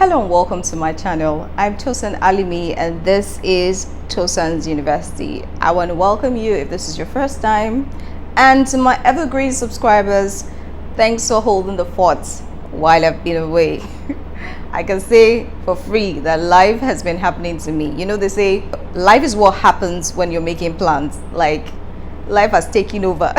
Hello and welcome to my channel. I'm Tosan Alimi and this is Tosan's University. I want to welcome you if this is your first time, and to my evergreen subscribers, thanks for holding the fort while I've been away. I can say for free that life has been happening to me. You know, they say life is what happens when you're making plans. Like, life has taken over.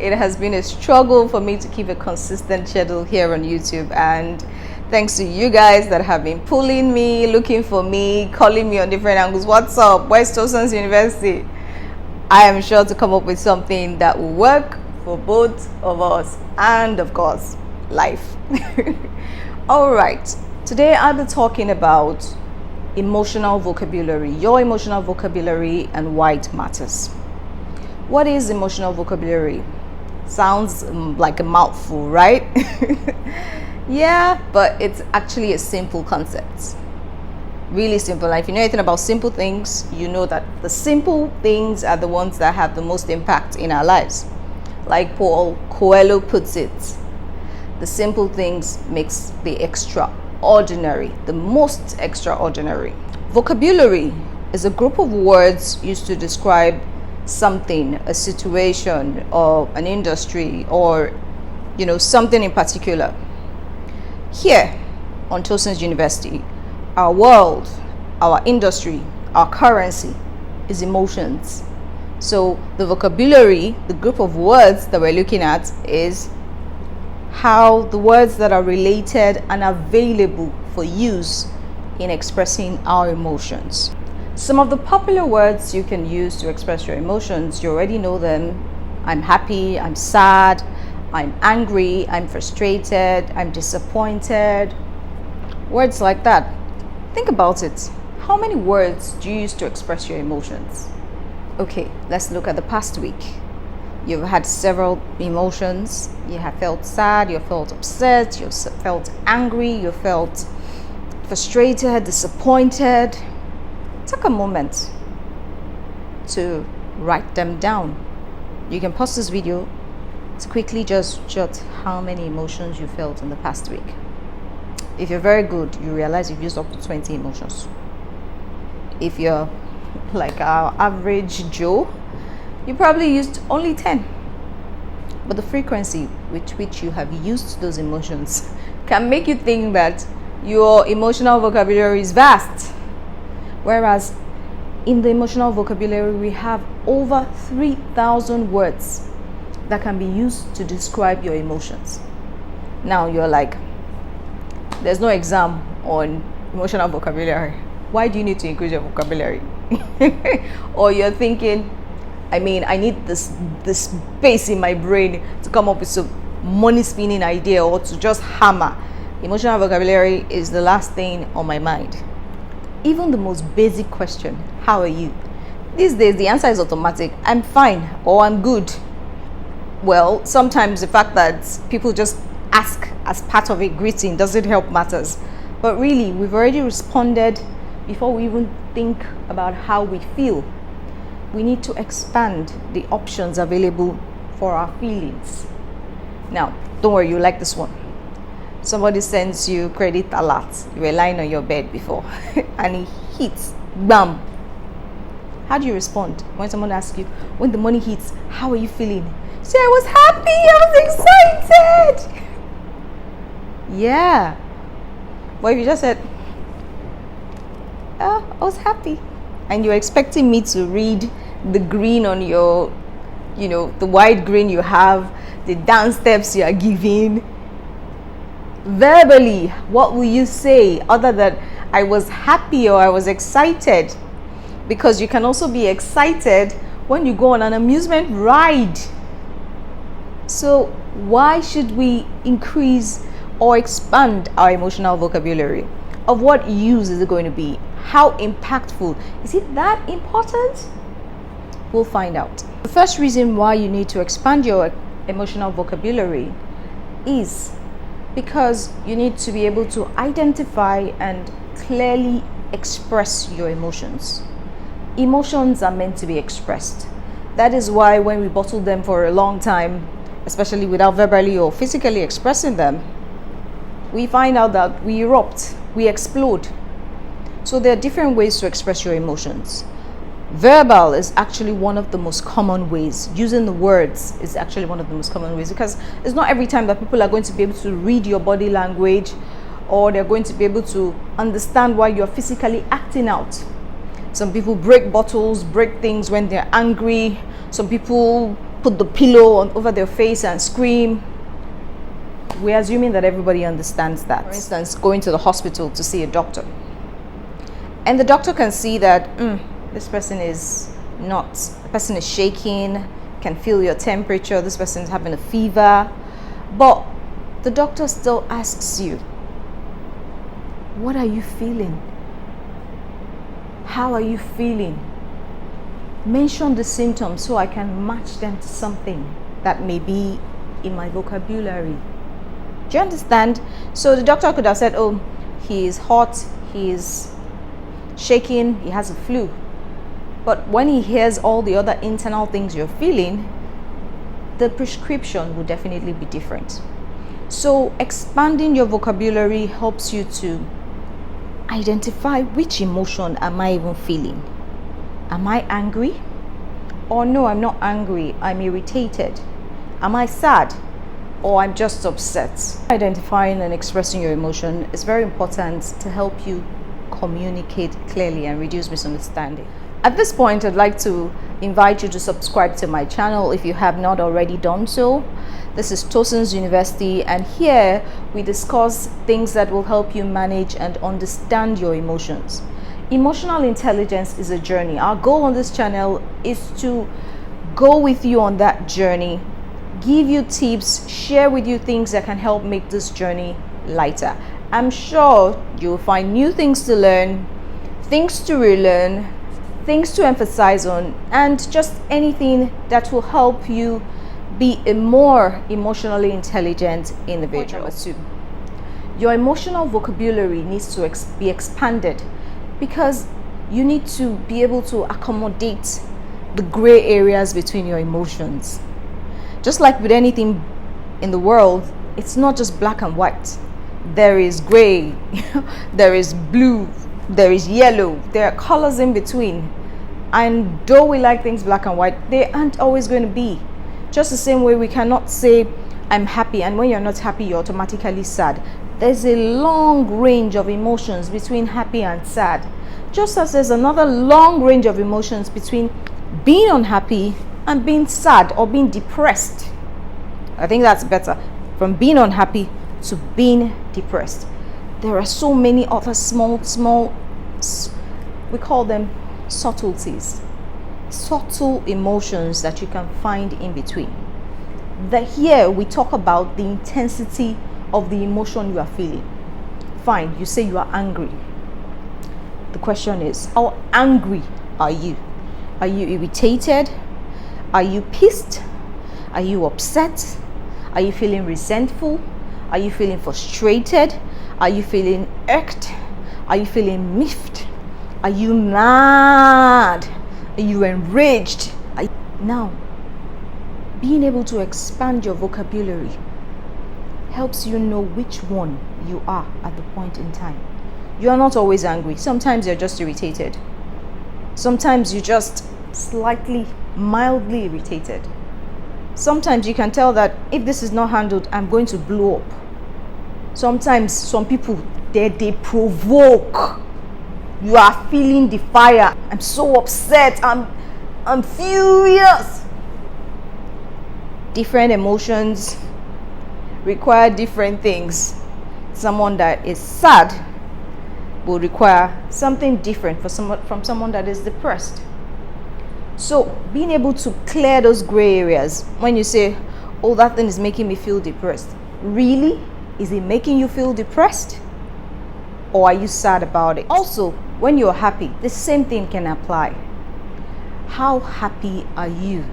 It has been a struggle for me to keep a consistent schedule here on YouTube, and thanks to you guys that have been pulling me, looking for me, calling me on different angles. What's up? Where's Tosan's University? I am sure to come up with something that will work for both of us and, of course, life. All right. Today I'll be talking about emotional vocabulary, your emotional vocabulary, and why it matters. What is emotional vocabulary? Sounds like a mouthful, right? Yeah, but it's actually a simple concept. Really simple. And if you know anything about simple things, you know that the simple things are the ones that have the most impact in our lives. Like Paul Coelho puts it, the simple things makes the extraordinary, the most extraordinary. Vocabulary is a group of words used to describe something, a situation, or an industry, or something in particular. Here on Tosan's University, our world, our industry, our currency is emotions. So the vocabulary, the group of words that we're looking at, is how the words that are related and available for use in expressing our emotions. Some of the popular words you can use to express your emotions, you already know them. I'm happy, I'm sad, I'm angry, I'm frustrated, I'm disappointed. Words like that. Think about it. How many words do you use to express your emotions? Okay, let's look at the past week. You've had several emotions. You have felt sad, you felt upset, you felt angry, you felt frustrated, disappointed. Take a moment to write them down. You can pause this video to quickly just jot how many emotions you felt in the past week. If you're very good, you realize you've used up to 20 emotions. If you're like our average Joe, you probably used only 10. But the frequency with which you have used those emotions can make you think that your emotional vocabulary is vast. Whereas in the emotional vocabulary, we have over 3,000 words that can be used to describe your emotions. Now you're like, there's no exam on emotional vocabulary. Why do you need to increase your vocabulary? Or you're thinking, I need this space in my brain to come up with some money spinning idea or to just hammer. Emotional vocabulary is the last thing on my mind. Even the most basic question, how are you? These days, the answer is automatic. I'm fine or I'm good. Well, sometimes the fact that people just ask as part of a greeting doesn't help matters. But really, we've already responded before we even think about how we feel. We need to expand the options available for our feelings. Now, don't worry, you like this one. Somebody sends you credit alert. You were lying on your bed before and it hits, bam. How do you respond when someone asks you, when the money hits, how are you feeling? Say, I was happy, I was excited. Yeah. But if you just said, oh, I was happy, and you're expecting me to read the green on your, the wide grin you have, the dance steps you are giving, verbally, what will you say other than I was happy or I was excited? Because you can also be excited when you go on an amusement ride. So why should we increase or expand our emotional vocabulary? Of what use is it going to be? How impactful? Is it that important? We'll find out. The first reason why you need to expand your emotional vocabulary is because you need to be able to identify and clearly express your emotions. Emotions are meant to be expressed. That is why when we bottle them for a long time, especially without verbally or physically expressing them, we find out that we erupt, we explode. So there are different ways to express your emotions. Verbal is actually one of the most common ways. Using the words is actually one of the most common ways, because it's not every time that people are going to be able to read your body language, or they're going to be able to understand why you're physically acting out. Some people break bottles, break things when they're angry. Some people put the pillow over their face and scream. We're assuming that everybody understands that. For instance, going to the hospital to see a doctor, and the doctor can see that this person is shaking, can feel your temperature, this person is having a fever, but the doctor still asks you, what are you feeling? How are you feeling? Mention the symptoms so I can match them to something that may be in my vocabulary. Do you understand? So the doctor could have said, oh, he is hot, he is shaking, he has a flu. But when he hears all the other internal things you're feeling, the prescription will definitely be different. So expanding your vocabulary helps you to identify which emotion am I even feeling. Am I angry? Or no, I'm not angry, I'm irritated. Am I sad? Or I'm just upset? Identifying and expressing your emotion is very important to help you communicate clearly and reduce misunderstanding. At this point, I'd like to invite you to subscribe to my channel if you have not already done so. This is Tosan's University, and here we discuss things that will help you manage and understand your emotions. Emotional intelligence is a journey. Our goal on this channel is to go with you on that journey, give you tips, share with you things that can help make this journey lighter. I'm sure you'll find new things to learn, things to relearn, things to emphasize on, and just anything that will help you be a more emotionally intelligent individual. Number 2, your emotional vocabulary needs to be expanded, because you need to be able to accommodate the gray areas between your emotions. Just like with anything in the world, it's not just black and white. There is gray, there is blue, there is yellow, there are colors in between. And though we like things black and white, they aren't always going to be. Just the same way we cannot say I'm happy, and when you're not happy you're automatically sad. There's a long range of emotions between happy and sad, just as there's another long range of emotions between being unhappy and being sad or being depressed. I think that's better, from being unhappy to being depressed. There are so many other small, we call them subtleties, subtle emotions that you can find in between. Here we talk about the intensity of the emotion you are feeling. Fine, you say you are angry. The question is, how angry are you? Are you irritated? Are you pissed? Are you upset? Are you feeling resentful? Are you feeling frustrated? Are you feeling irked? Are you feeling miffed? Are you mad? Are you enraged? Now, being able to expand your vocabulary helps you know which one you are at the point in time. You are not always angry. Sometimes you're just irritated. Sometimes you're just slightly, mildly irritated. Sometimes you can tell that if this is not handled, I'm going to blow up. Sometimes some people, they provoke. You are feeling the fire. I'm so upset. I'm furious. Different emotions require different things. Someone that is sad will require something different from someone that is depressed. So being able to clear those gray areas, when you say, oh, that thing is making me feel depressed. Really? Is it making you feel depressed? Or are you sad about it? Also, when you're happy, the same thing can apply. How happy are you?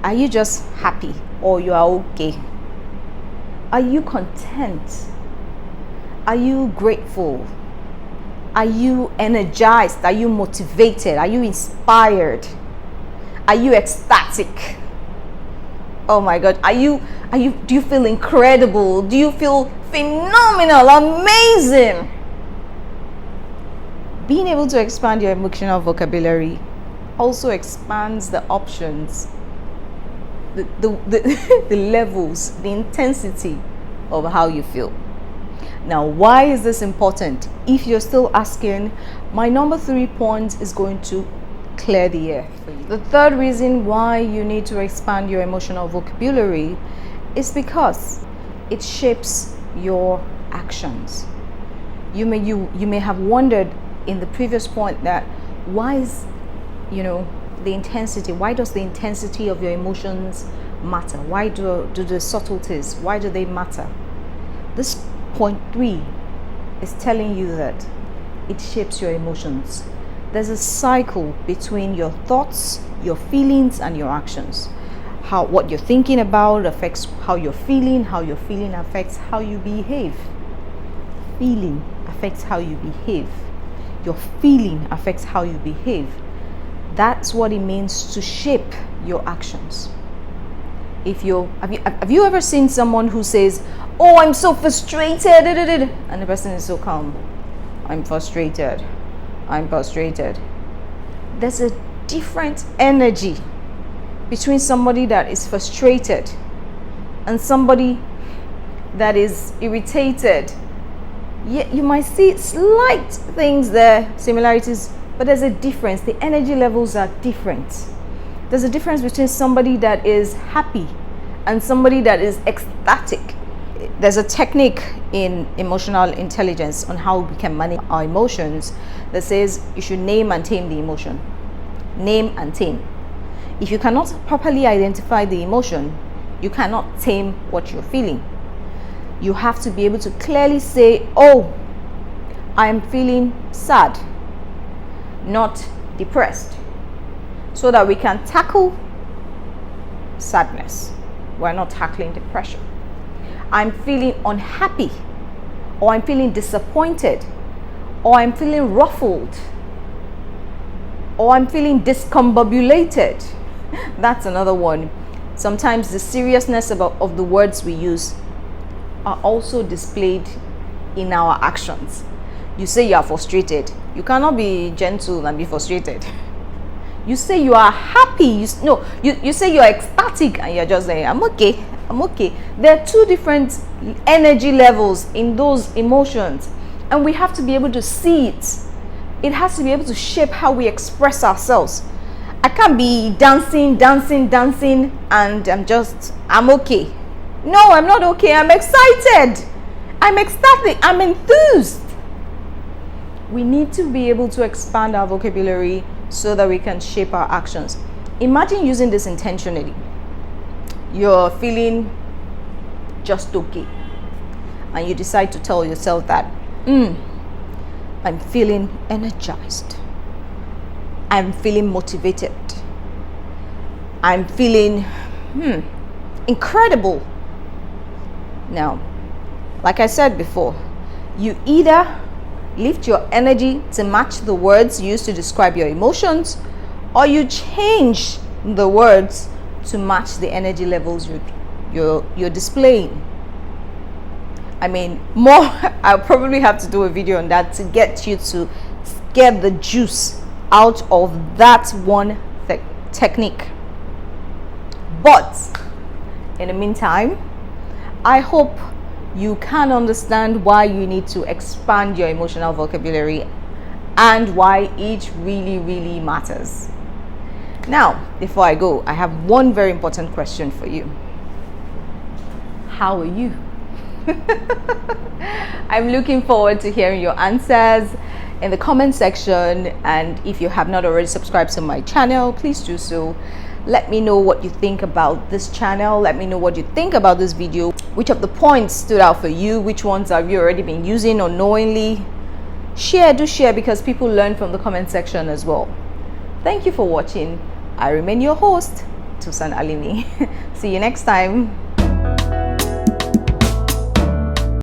Are you just happy, or you are okay? Are you content? Are you grateful? Are you energized? Are you motivated? Are you inspired? Are you ecstatic? Oh my God, do you feel incredible? Do you feel phenomenal, amazing? Being able to expand your emotional vocabulary also expands the options, the levels, the intensity of how you feel. Now, why is this important? If you're still asking, my number 3 point is going to clear the air for you. The third reason why you need to expand your emotional vocabulary is because it shapes your actions. You may have wondered in the previous point that why is the intensity, why does the intensity of your emotions matter? Why do the subtleties, why do they matter? This point 3 is telling you that it shapes your emotions. There's a cycle between your thoughts, your feelings, and your actions. What you're thinking about affects how you're feeling affects how you behave. Feeling affects how you behave. Your feeling affects how you behave. That's what it means to shape your actions. Have you ever seen someone who says, "Oh, I'm so frustrated," and the person is so calm? "I'm frustrated. I'm frustrated." There's a different energy between somebody that is frustrated and somebody that is irritated. Yeah, you might see slight things there, similarities, but there's a difference. The energy levels are different. There's a difference between somebody that is happy and somebody that is ecstatic. There's a technique in emotional intelligence on how we can manage our emotions that says you should name and tame the emotion. Name and tame. If you cannot properly identify the emotion, you cannot tame what you're feeling. You have to be able to clearly say, "Oh, I'm feeling sad, not depressed," so that we can tackle sadness. We're not tackling depression. "I'm feeling unhappy," or "I'm feeling disappointed," or "I'm feeling ruffled," or "I'm feeling discombobulated." That's another one. Sometimes the seriousness of the words we use are also displayed in our actions. You say you are frustrated. You cannot be gentle and be frustrated. You say you are happy. You say you are ecstatic and you're just saying, "I'm okay. I'm okay." There are two different energy levels in those emotions, and we have to be able to see it. It has to be able to shape how we express ourselves. I can't be dancing, and I'm okay. No, I'm not okay. I'm excited. I'm ecstatic. I'm enthused. We need to be able to expand our vocabulary so that we can shape our actions. Imagine using this intentionally. You're feeling just okay, and you decide to tell yourself that, "I'm feeling energized. I'm feeling motivated. I'm feeling incredible." Now, like I said before, you either lift your energy to match the words used to describe your emotions, or you change the words to match the energy levels you're displaying. I mean, I'll probably have to do a video on that to get you to get the juice out of that one technique. But in the meantime, I hope you can understand why you need to expand your emotional vocabulary and why it really, really matters. Now, before I go, I have one very important question for you. How are you? I'm looking forward to hearing your answers in the comment section, and if you have not already subscribed to my channel, please do so. Let me know what you think about this channel. Let me know what you think about this video. Which of the points stood out for you? Which ones have you already been using unknowingly? Do share, because people learn from the comment section as well. Thank you for watching. I remain your host, Tosan Alimi. See you next time.